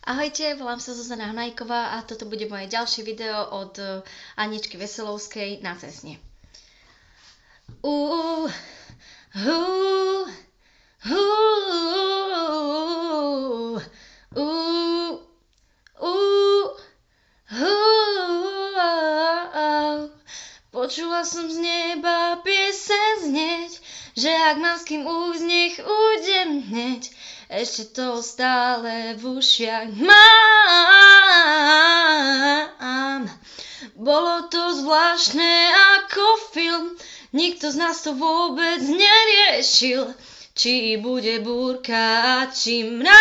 Ahojte, volám sa Zuzana Hnajková a toto bude moje ďalšie video od Aničky Veselovskej na cesne. Počula som z neba pieseň znieť, že ak mám s kým ujsť, nech ujdem hneď. Ešte to stále v ušiach mám. Bolo to zvláštne ako film, nikto z nás to vôbec neriešil. Či bude búrka, či mráz.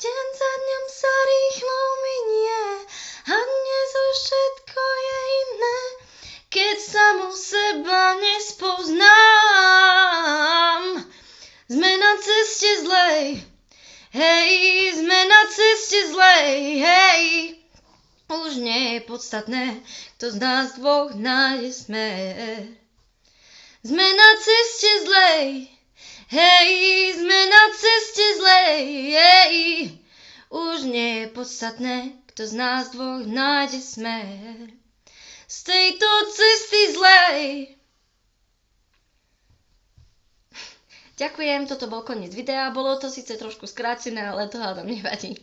Deň za dňom sa rýchlo minie a dnes už všetko je iné, keď samu seba nespoznám. Sme na ceste zlej, hej, sme na ceste zlej, hej. Už nie je podstatné, kto z nás dvoch nájde smer. Sme na ceste zlej, hej, sme na ceste zlej, hej. Už nie je podstatné, kto z nás dvoch nájde smer. Z tejto cesty zlej. Ďakujem, toto bol koniec videa, bolo to síce trošku skrátené, ale to hádam nevadí.